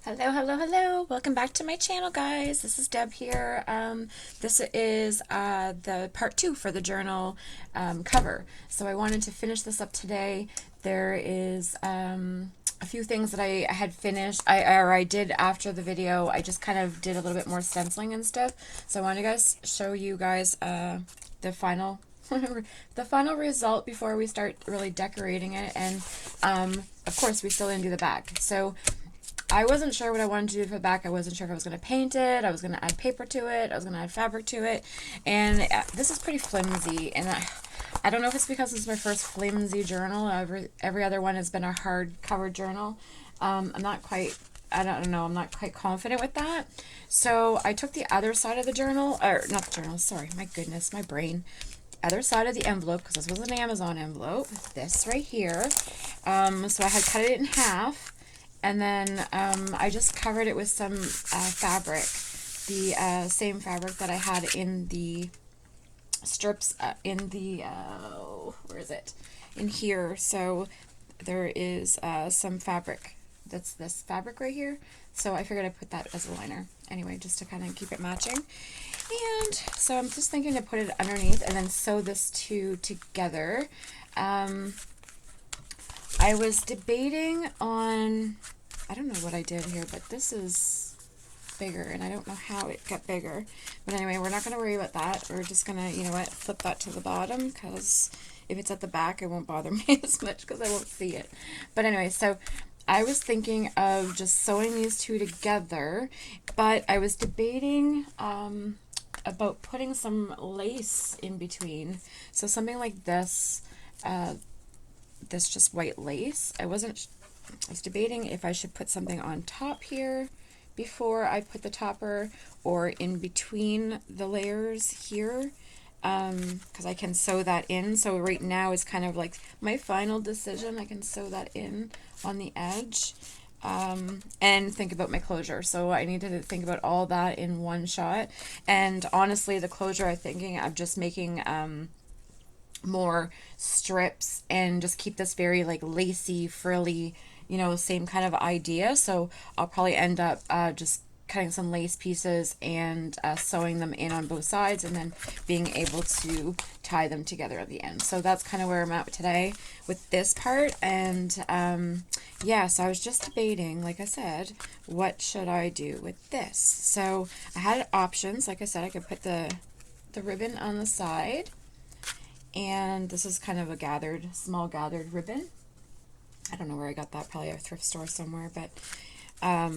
Hello, hello, hello. Welcome back to my channel, guys. This is Deb here. This is the part two for the journal cover. So I wanted to finish this up today. There is a few things that I had finished, I did after the video. I just kind of did a little bit more stenciling and stuff. So I want to show you guys the final the final result before we start really decorating it. And of course, we still didn't do the back. So I wasn't sure what I wanted to do for the back. I wasn't sure if I was going to paint it. I was going to add paper to it. I was going to add fabric to it. And this is pretty flimsy. And I don't know if it's because it's my first flimsy journal. Every other one has been a hard cover journal. I'm not quite, I don't know, I'm not quite confident with that. So I took the other side of the journal, or not the journal, sorry, my goodness, my brain. Other side of the envelope, because this was an Amazon envelope, this right here. So I had cut it in half. And then I just covered it with some fabric, the same fabric that I had in the strips in the, where is it? In here. So there is some fabric. That's this fabric right here. So I figured I'd put that as a liner. Anyway, just to kind of keep it matching. And so I'm just thinking to put it underneath and then sew this two together. I was debating on, I don't know what I did here, but this is bigger, and I don't know how it got bigger. But anyway, we're not going to worry about that. We're just going to, you know what, flip that to the bottom, because if it's at the back, it won't bother me as much because I won't see it. But anyway, so I was thinking of just sewing these two together, but I was debating about putting some lace in between. So something like this, this just white lace. I was debating if I should put something on top here before I put the topper, or in between the layers here, because I can sew that in. So right now is kind of like my final decision. I can sew that in on the edge, and think about my closure. So I need to think about all that in one shot. And honestly, the closure, I'm thinking of just making more strips and just keep this very like lacy, frilly, you know, same kind of idea. So I'll probably end up just cutting some lace pieces and sewing them in on both sides, and then being able to tie them together at the end. So that's kind of where I'm at today with this part. And yeah, so I was just debating, like I said, what should I do with this? So I had options. Like I said, I could put the ribbon on the side, and this is kind of a small gathered ribbon. I don't know where I got that, probably a thrift store somewhere, but I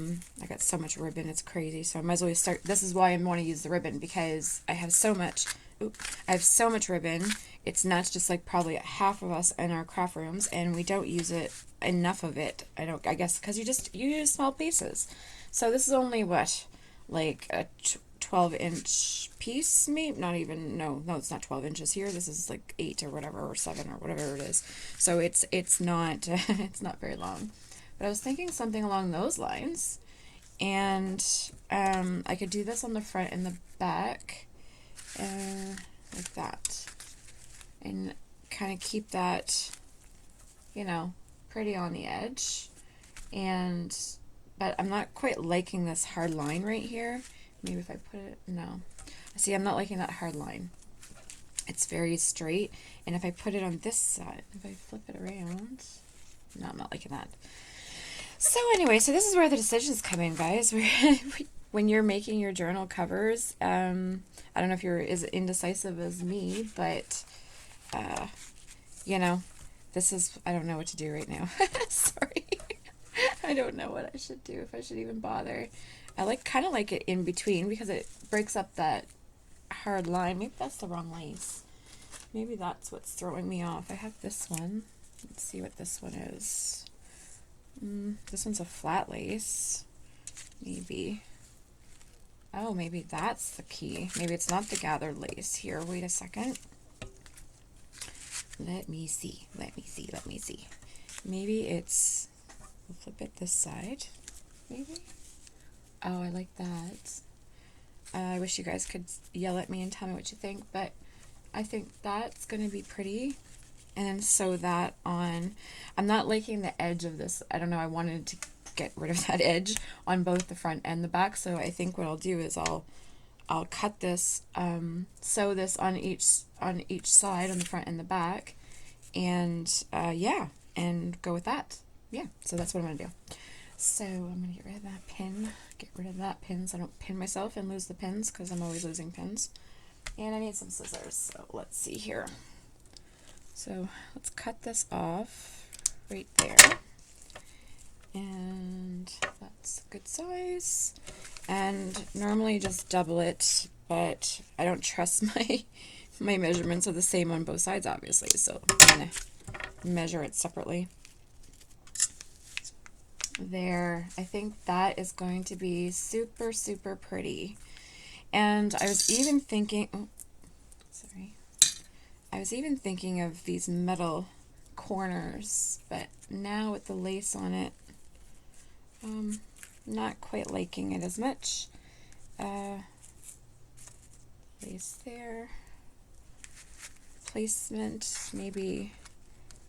got so much ribbon, it's crazy. So I might as well start. This is why I want to use the ribbon, because I have so much. I have so much ribbon. It's nuts. Just like probably half of us in our craft rooms, and we don't use it enough of it. I guess because you use small pieces. So this is only what, like a 12-inch piece, maybe not even. No, it's not 12 inches here. This is like 8 or whatever, or 7 or whatever it is. So it's not it's not very long. But I was thinking something along those lines, and I could do this on the front and the back, like that, and kind of keep that, you know, pretty on the edge. And but I'm not quite liking this hard line right here. Maybe if I put it, no. See, I'm not liking that hard line. It's very straight. And if I put it on this side, if I flip it around, no, I'm not liking that. So anyway, so this is where the decisions come in, guys. When you're making your journal covers, I don't know if you're as indecisive as me, but, you know, I don't know what to do right now. Sorry. I don't know what I should do, if I should even bother. I kind of like it in between, because it breaks up that hard line. Maybe that's the wrong lace. Maybe that's what's throwing me off. I have this one. Let's see what this one is. This one's a flat lace. Maybe. Oh, maybe that's the key. Maybe it's not the gathered lace. Here, wait a second. Let me see. Maybe it's, we'll flip it this side. Maybe. Oh, I like that. I wish you guys could yell at me and tell me what you think, but I think that's going to be pretty. And then sew that on. I'm not liking the edge of this. I don't know. I wanted to get rid of that edge on both the front and the back. So I think what I'll do is I'll cut this, sew this on each side, on the front and the back, and yeah, and go with that. Yeah, so that's what I'm gonna do. So I'm gonna get rid of that pin, so I don't pin myself and lose the pins, because I'm always losing pins. And I need some scissors, so let's see here. So let's cut this off right there. And that's a good size. And normally just double it, but I don't trust my measurements are the same on both sides, obviously, so I'm gonna measure it separately. There, I think that is going to be super, super pretty. And I was even thinking, oh, sorry. I was even thinking of these metal corners, but now with the lace on it, not quite liking it as much. Lace there. Placement maybe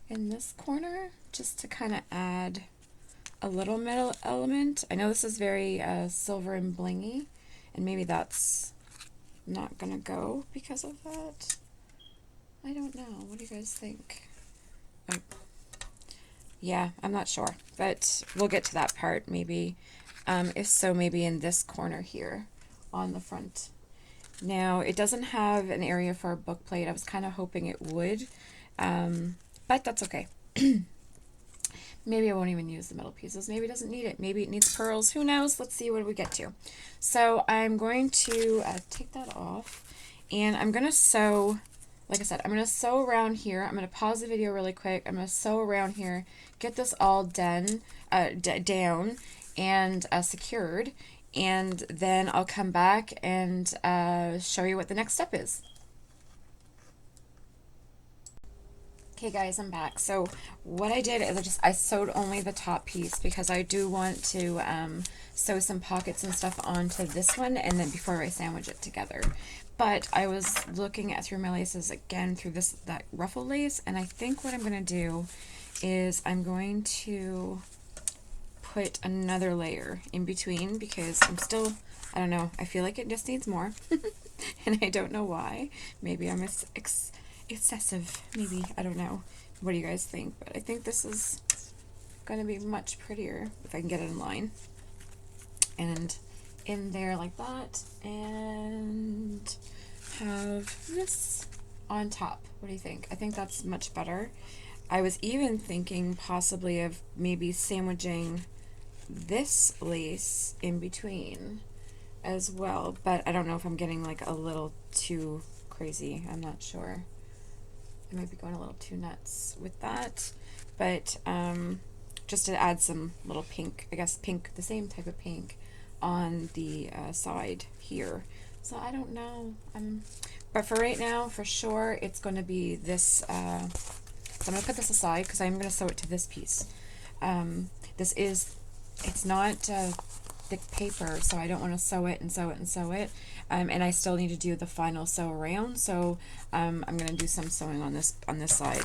in this corner, just to kind of add a little metal element. I know this is very silver and blingy, and maybe that's not gonna go because of that. I don't know. What do you guys think? Oh. Yeah, I'm not sure, but we'll get to that part maybe. If so, maybe in this corner here on the front. Now, it doesn't have an area for a book plate. I was kind of hoping it would, but that's okay. Maybe I won't even use the metal pieces. Maybe it doesn't need it. Maybe it needs pearls. Who knows? Let's see what we get to. So I'm going to take that off, and I'm going to sew, like I said, I'm going to sew around here. I'm going to pause the video really quick. I'm going to sew around here, get this all done, down and secured, and then I'll come back and show you what the next step is. Okay guys, I'm back. So what I did is I sewed only the top piece, because I do want to sew some pockets and stuff onto this one, and then before I sandwich it together. But I was looking at through my laces again through that ruffle lace, and I think what I'm going to do is I'm going to put another layer in between, because I'm still, I don't know, I feel like it just needs more and I don't know why. Maybe I'm excessive, maybe, I don't know. What do you guys think? But I think this is going to be much prettier if I can get it in line and in there like that, and have this on top. What do you think? I think that's much better. I was even thinking possibly of maybe sandwiching this lace in between as well, but I don't know if I'm getting like a little too crazy. I'm not sure. I might be going a little too nuts with that, but just to add some little pink, I guess pink, the same type of pink on the side here. So I don't know, but for right now, for sure, it's going to be this. So I'm going to put this aside, because I'm going to sew it to this piece. It's not thick paper, so I don't want to sew it and sew it and sew it. And I still need to do the final sew around, so I'm going to do some sewing on this side.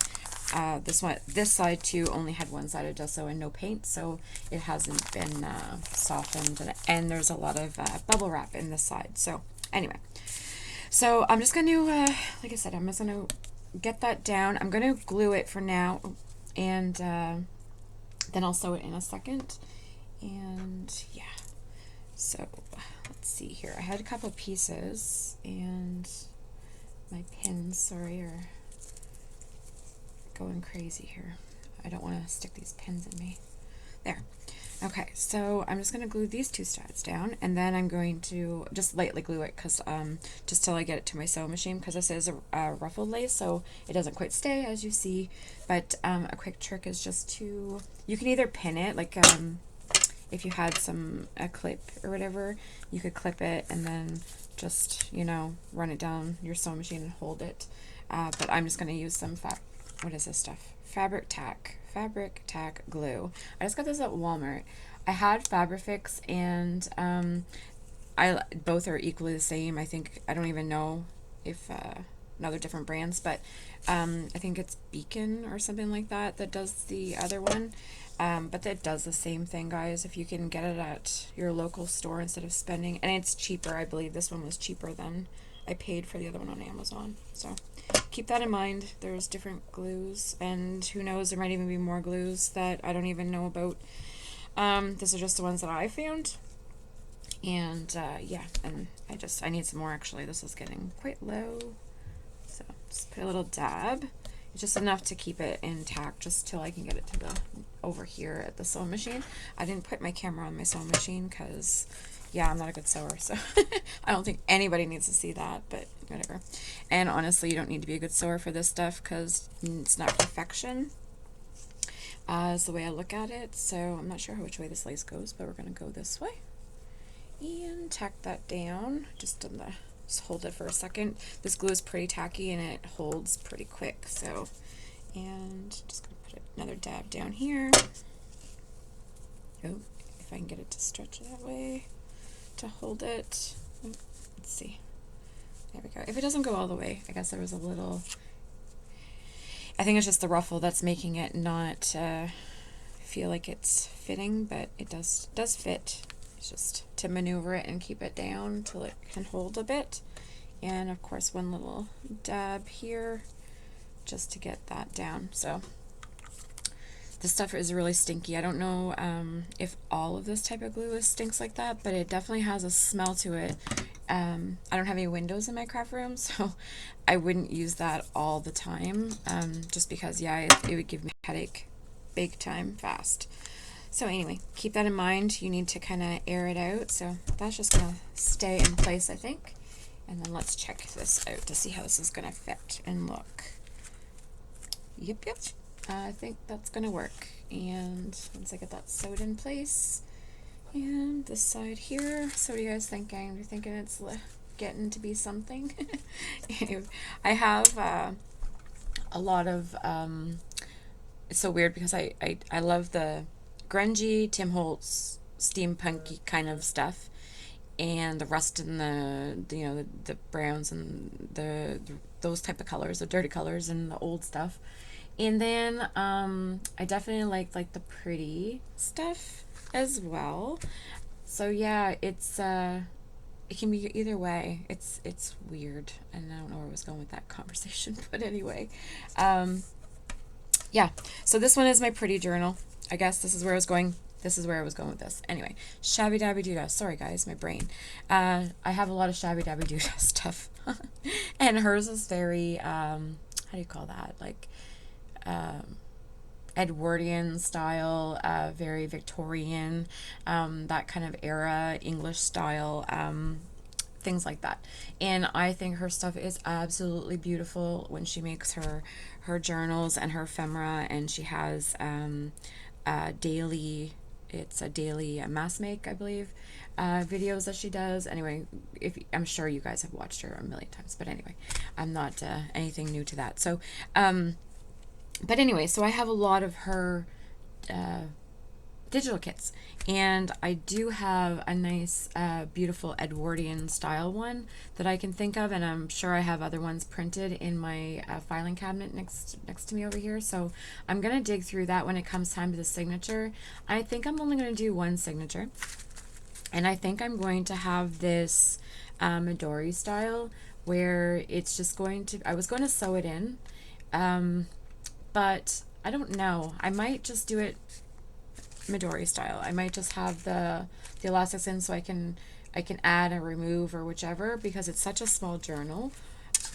This side too only had one side of gesso and no paint, so it hasn't been softened, and there's a lot of bubble wrap in this side. So anyway, so I'm just going to, like I said, I'm just going to get that down. I'm going to glue it for now, and then I'll sew it in a second. And yeah, so let's see here. I had a couple pieces, and my pins, sorry, are going crazy here. I don't want to stick these pins in me. There. Okay, so I'm just going to glue these two sides down, and then I'm going to just lightly glue it, because just till I get it to my sewing machine, because this is a ruffled lace, so it doesn't quite stay, as you see. But a quick trick is just to, you can either pin it, like if you had a clip or whatever, you could clip it and then just, you know, run it down your sewing machine and hold it. But I'm just going to use some what is this stuff? Fabric tack glue. I just got this at Walmart. I had Fabrifix, and both are equally the same. I think, I don't even know if another different brands, but I think it's Beacon or something like that that does the other one. But that does the same thing, guys. If you can get it at your local store instead of spending, and it's cheaper. I believe this one was cheaper than I paid for the other one on Amazon. So keep that in mind. There's different glues, and who knows, there might even be more glues that I don't even know about. These are just the ones that I found. And yeah, and I need some more actually. This is getting quite low. So just put a little dab. It's just enough to keep it intact just till I can get it to the over here at the sewing machine. I didn't put my camera on my sewing machine because yeah, I'm not a good sewer, so I don't think anybody needs to see that, but whatever. And honestly, you don't need to be a good sewer for this stuff because it's not perfection. Is the way I look at it. So I'm not sure which way this lace goes, but we're gonna go this way and tack that down. Just hold it for a second. This glue is pretty tacky and it holds pretty quick. So, and just gonna put another dab down here. Oh, if I can get it to stretch that way to hold it. Oh, let's see. There we go. If it doesn't go all the way, I guess there was a little. I think it's just the ruffle that's making it not feel like it's fitting, but it does fit. It's just to maneuver it and keep it down till it can hold a bit. And of course one little dab here just to get that down. So this stuff is really stinky. I don't know if all of this type of glue stinks like that, but it definitely has a smell to it. I don't have any windows in my craft room, so I wouldn't use that all the time, just because, yeah, it would give me a headache big time fast. So anyway, keep that in mind. You need to kind of air it out. So that's just going to stay in place, I think. And then let's check this out to see how this is going to fit and look. Yep. I think that's going to work. And once I get that sewed in place, and this side here. So what are you guys thinking? You're thinking it's getting to be something? I have a lot of, it's so weird because I love the grungy, Tim Holtz, steampunky kind of stuff, and the rust and the browns and those type of colors, the dirty colors and the old stuff. And then I definitely like the pretty stuff as well. So yeah, it's it can be either way. It's weird, and I don't know where I was going with that conversation, but anyway, yeah. So this one is my pretty journal. I guess this is where I was going. This is where I was going with this. Anyway, Shabby Dabby Doodah. Sorry guys, my brain. I have a lot of Shabby Dabby Doodah stuff, and hers is very how do you call that? Like Edwardian style, very Victorian, that kind of era, English style, things like that. And I think her stuff is absolutely beautiful when she makes her journals and her ephemera, and she has daily, it's a daily mass make, I believe, videos that she does. Anyway, I'm sure you guys have watched her a million times, but anyway, I'm not anything new to that. So but anyway, so I have a lot of her digital kits, and I do have a nice beautiful Edwardian style one that I can think of, and I'm sure I have other ones printed in my filing cabinet next to me over here. So I'm gonna dig through that when it comes time to the signature. I think I'm only gonna do one signature, and I think I'm going to have this Midori style where it's just going to, I was going to sew it in, but I don't know. I might just do it Midori style. I might just have the elastics in so I can add or remove or whichever, because it's such a small journal.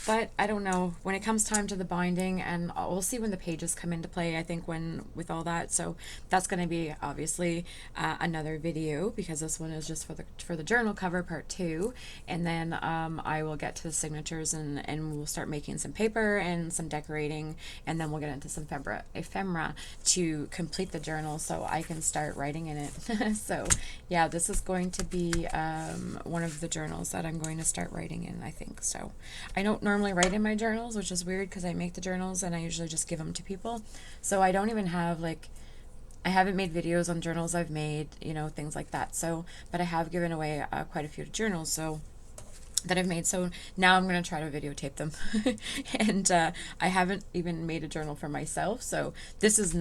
But I don't know, when it comes time to the binding, and we'll see when the pages come into play, I think, when with all that. So that's going to be obviously another video, because this one is just for the journal cover part 2, and then I will get to the signatures, and we'll start making some paper and some decorating, and then we'll get into some ephemera to complete the journal so I can start writing in it. So yeah, this is going to be one of the journals that I'm going to start writing in, I think. So I don't normally write in my journals, which is weird because I make the journals and I usually just give them to people. So I don't even have, like, I haven't made videos on journals I've made, things like that. So, but I have given away quite a few journals. So that I've made. So now I'm going to try to videotape them. And I haven't even made a journal for myself. So this is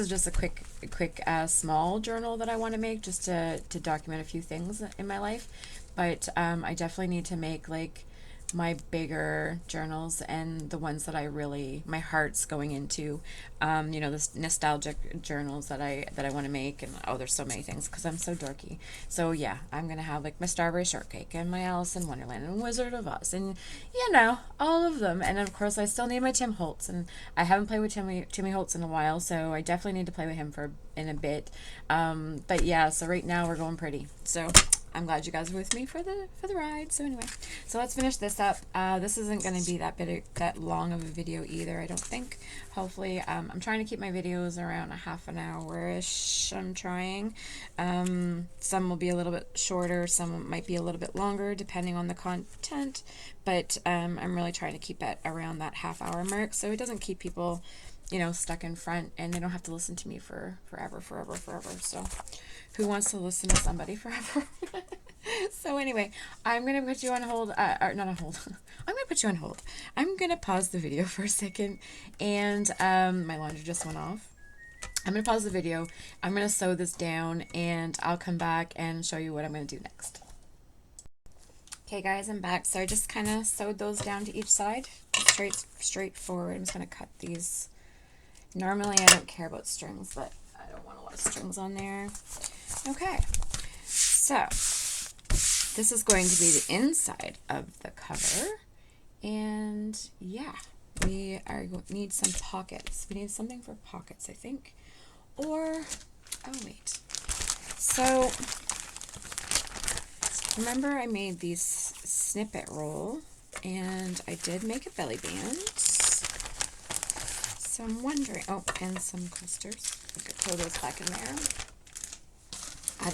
just a quick small journal that I want to make just to document a few things in my life. But I definitely need to make like my bigger journals and the ones that I really, my heart's going into, you know, this nostalgic journals that I want to make. And oh, there's so many things because I'm so dorky. So yeah, I'm gonna have like my Strawberry Shortcake and my Alice in Wonderland and Wizard of Oz and, you know, all of them. And of course I still need my Tim Holtz, and I haven't played with Timmy Holtz in a while, so I definitely need to play with him in a bit. But yeah, so right now we're going pretty. So I'm glad you guys are with me for the ride. So anyway, so let's finish this up. This isn't going to be that long of a video either, I don't think. Hopefully, I'm trying to keep my videos around a half an hour-ish. I'm trying. Some will be a little bit shorter, some might be a little bit longer, depending on the content. But I'm really trying to keep it around that half-hour mark, so it doesn't keep people, you know, stuck in front, and they don't have to listen to me for forever. So who wants to listen to somebody forever? So anyway, I'm going to put you on hold, or not on hold. I'm going to put you on hold. I'm going to pause the video for a second, and my laundry just went off. I'm going to pause the video. I'm going to sew this down, and I'll come back and show you what I'm going to do next. Okay guys, I'm back. So I just kind of sewed those down to each side, straight forward. I'm just going to cut these. Normally I don't care about strings, but I don't want a lot of strings on there. Okay, so this is going to be the inside of the cover, and yeah, we need some pockets. We need something for pockets, I think, or oh wait. So remember I made these snippet roll, and I did make a belly band. So I'm wondering, oh, and some clusters. I could throw those back in there.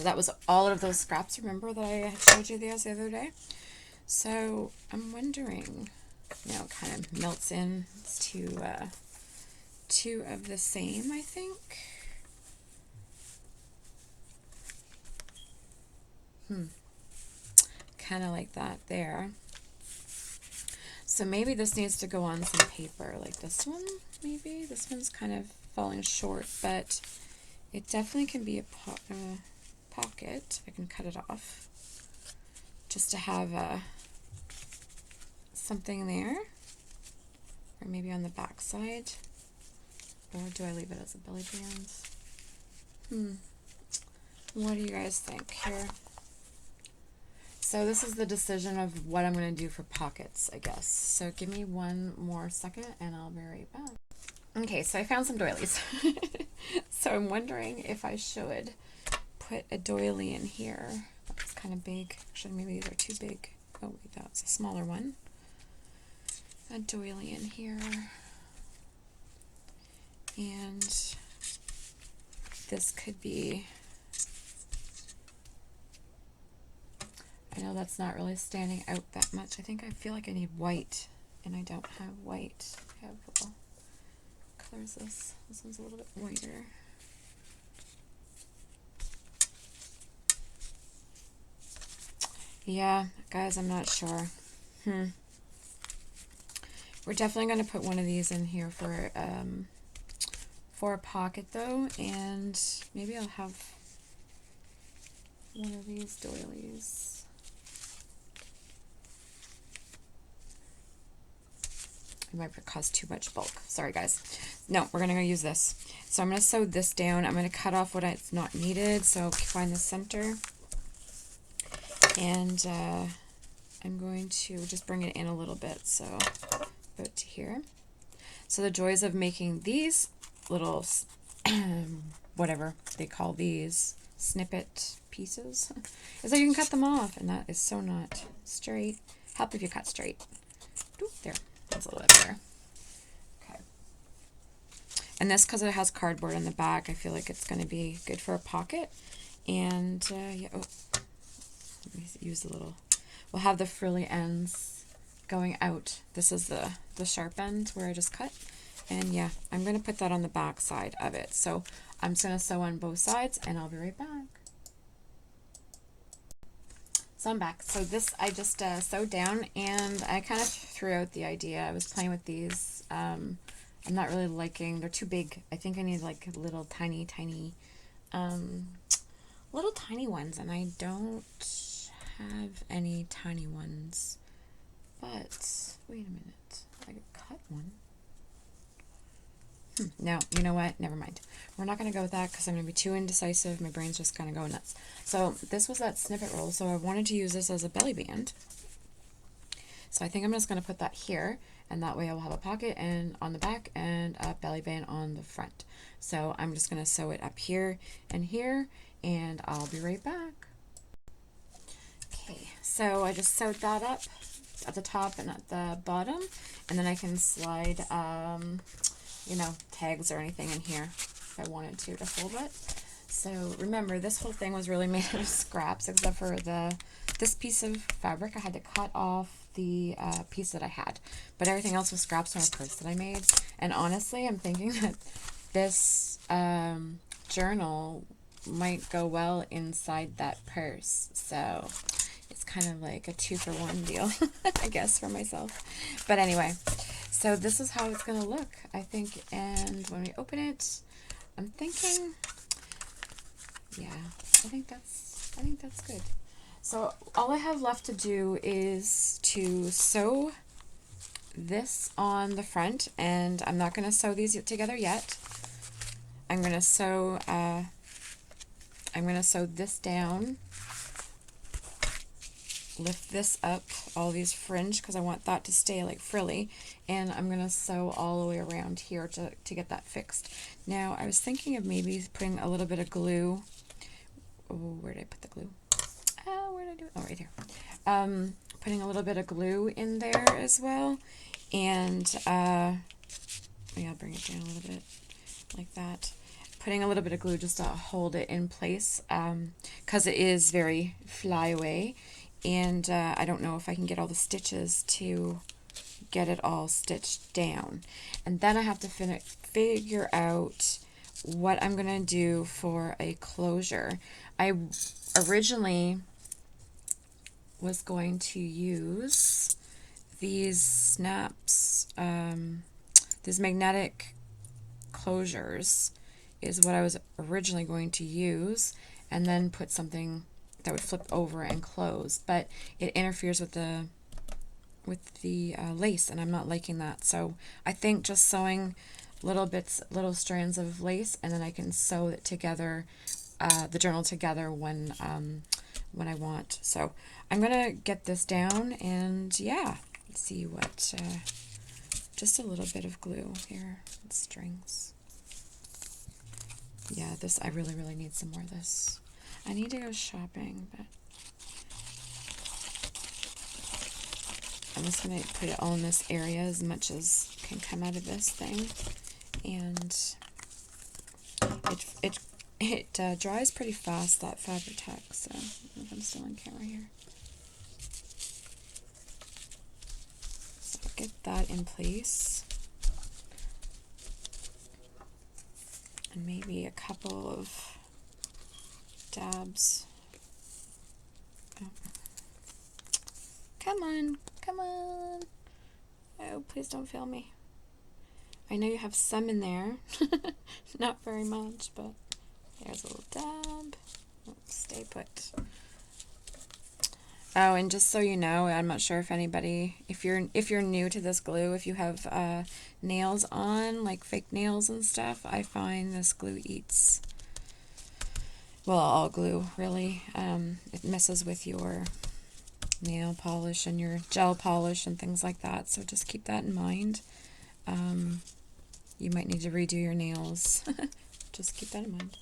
That was all of those scraps, remember, that I showed you the other day? So I'm wondering, you know, it kind of melts in to two of the same, I think. Kind of like that there. So maybe this needs to go on some paper, like this one, maybe. This one's kind of falling short, but it definitely can be a pocket. I can cut it off just to have something there, or maybe on the back side, or do I leave it as a belly band? What do you guys think here? So this is the decision of what I'm going to do for pockets, I guess. So give me one more second and I'll be right back. Okay, so I found some doilies. So I'm wondering if I should put a doily in here. That's kind of big. Actually, maybe these are too big. Oh, wait, that's a smaller one. A doily in here. And this could be... I know that's not really standing out that much. I think I feel like I need white, and I don't have white. I have, what color is this? This one's a little bit whiter. Yeah, guys, I'm not sure. We're definitely going to put one of these in here for a pocket, though, and maybe I'll have one of these doilies. It might cause too much bulk. Sorry, guys. No, we're going to use this. So I'm going to sew this down. I'm going to cut off what it's not needed. So find the center. And I'm going to just bring it in a little bit. So about to here. So the joys of making these little, whatever they call these, snippet pieces, is that you can cut them off. And that is so not straight. Help if you cut straight. Ooh, there. That's a little bit better. Okay. And this, because it has cardboard in the back, I feel like it's going to be good for a pocket. And, yeah, oh, let me use a little. We'll have the frilly ends going out. This is the sharp end where I just cut. And, yeah, I'm going to put that on the back side of it. So I'm just going to sew on both sides, and I'll be right back. So I'm back. So this I just sewed down, and I kind of threw out the idea. I was playing with these. I'm not really liking, they're too big. I think I need like little tiny um, little tiny ones, and I don't have any tiny ones. But wait a minute, I could cut one. No, you know what? Never mind. We're not going to go with that because I'm going to be too indecisive. My brain's just going to go nuts. So this was that snippet roll. So I wanted to use this as a belly band. So I think I'm just going to put that here. And that way I will have a pocket and on the back and a belly band on the front. So I'm just going to sew it up here and here. And I'll be right back. Okay, so I just sewed that up at the top and at the bottom. And then I can slide you know, tags or anything in here if I wanted to hold it. So remember, this whole thing was really made out of scraps, except for this piece of fabric. I had to cut off the piece that I had, but everything else was scraps from a purse that I made. And honestly, I'm thinking that this journal might go well inside that purse. So it's kind of like a 2-for-1 deal, I guess, for myself. But anyway, so this is how it's going to look, I think. And when we open it, I'm thinking, yeah, I think that's good. So all I have left to do is to sew this on the front, and I'm not going to sew these together yet. I'm going to sew this down, lift this up, all these fringe, because I want that to stay like frilly, and I'm going to sew all the way around here to get that fixed. Now, I was thinking of maybe putting a little bit of glue. Oh, where did I put the glue? Oh, where did I do it? Oh, right here. Putting a little bit of glue in there as well, and maybe I'll bring it down a little bit like that. Putting a little bit of glue just to hold it in place, because it is very flyaway. And I don't know if I can get all the stitches to get it all stitched down. And then I have to figure out what I'm going to do for a closure. I originally was going to use these snaps, these magnetic closures is what I was originally going to use, and then put something that would flip over and close, but it interferes with the lace, and I'm not liking that. So I think just sewing little strands of lace, and then I can sew it together, the journal together when I want. So I'm gonna get this down, and yeah, let's see what just a little bit of glue here and strings. Yeah, this I really need some more of this. I need to go shopping, but I'm just going to put it all in this area as much as can come out of this thing. And it dries pretty fast, that Fabri-Tac, so I don't know if I'm still on camera here. So I'll get that in place. And maybe a couple of dabs. Oh. Come on. Oh, please don't fail me. I know you have some in there. Not very much, but there's a little dab. Oh, stay put. Oh, and just so you know, I'm not sure if anybody, if you're new to this glue, if you have nails on, like fake nails and stuff, I find this glue eats. Well, all glue, really. It messes with your nail polish and your gel polish and things like that, so just keep that in mind. You might need to redo your nails. Just keep that in mind.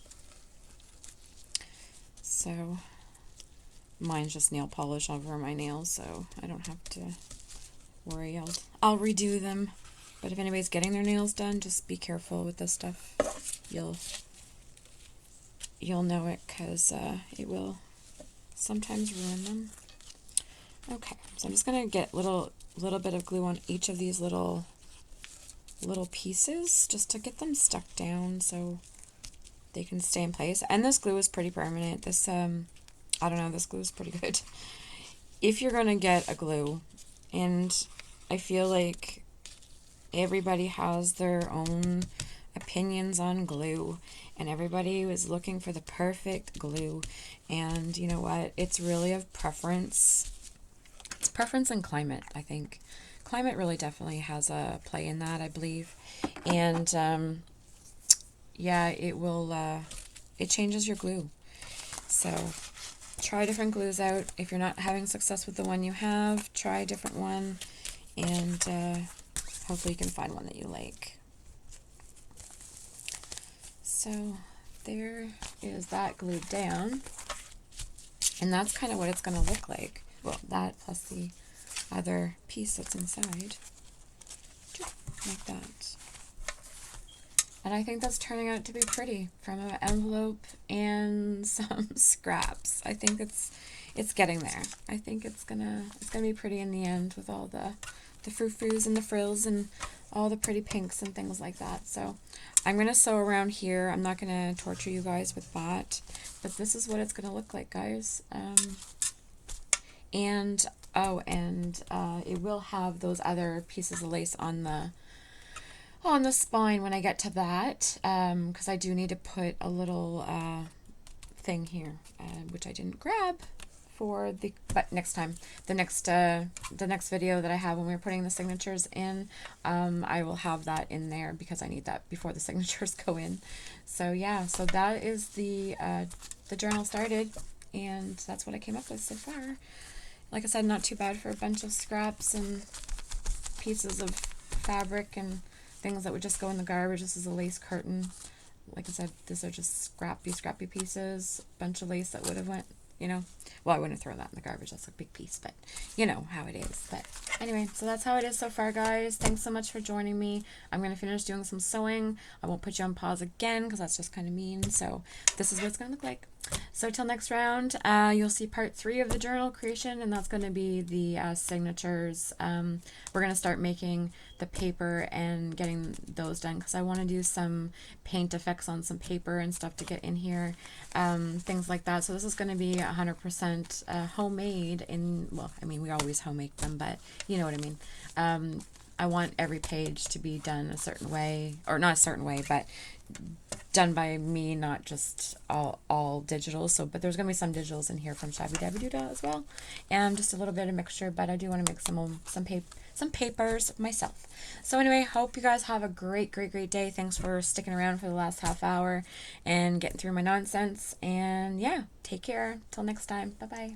So, mine's just nail polish over my nails, so I don't have to worry. I'll redo them. But if anybody's getting their nails done, just be careful with this stuff. You'll know it, because it will sometimes ruin them. Okay, so I'm just gonna get little bit of glue on each of these little pieces just to get them stuck down so they can stay in place. And this glue is pretty permanent. This I don't know, this glue is pretty good. if you're going to get a glue, and I feel like everybody has their own opinions on glue, and everybody was looking for the perfect glue, and you know what, it's really of preference. It's preference and climate, I think. Climate really definitely has a play in that, I believe. And yeah, it will it changes your glue. So try different glues out. If you're not having success with the one you have, try a different one, and hopefully you can find one that you like. So there is that glued down, and that's kind of what it's going to look like. Well, that plus the other piece that's inside, like that. And I think that's turning out to be pretty, from an envelope and some scraps. I think it's getting there. I think it's gonna be pretty in the end, with all the frou-frous and the frills and all the pretty pinks and things like that. So I'm gonna sew around here. I'm not gonna torture you guys with that, but this is what it's gonna look like, guys. And it will have those other pieces of lace on the spine when I get to that, because I do need to put a little thing here, which I didn't grab but next time, the next video that I have when we're putting the signatures in, I will have that in there, because I need that before the signatures go in. So yeah, so that is the journal started, and that's what I came up with so far. Like I said, not too bad for a bunch of scraps and pieces of fabric and things that would just go in the garbage. This is a lace curtain. Like I said, these are just scrappy pieces. Bunch of lace that would have went, well, I wouldn't throw that in the garbage. That's a big piece, but you know how it is. But anyway, so that's how it is so far, guys. Thanks so much for joining me. I'm going to finish doing some sewing. I won't put you on pause again, because that's just kind of mean. So this is what it's going to look like. So till next round, you'll see part 3 of the journal creation, and that's going to be the signatures. We're going to start making the paper and getting those done, because I want to do some paint effects on some paper and stuff to get in here, things like that. So this is going to be 100% homemade. Well, I mean, we always homemade them, but you know what I mean. I want every page to be done a certain way, or not a certain way, but done by me, not just all digital. So, but there's gonna be some digitals in here from Shabby Dabby Doodah as well, and just a little bit of mixture. But I do want to make some papers myself. So anyway, hope you guys have a great day. Thanks for sticking around for the last half hour and getting through my nonsense. And yeah, take care. Till next time. Bye bye.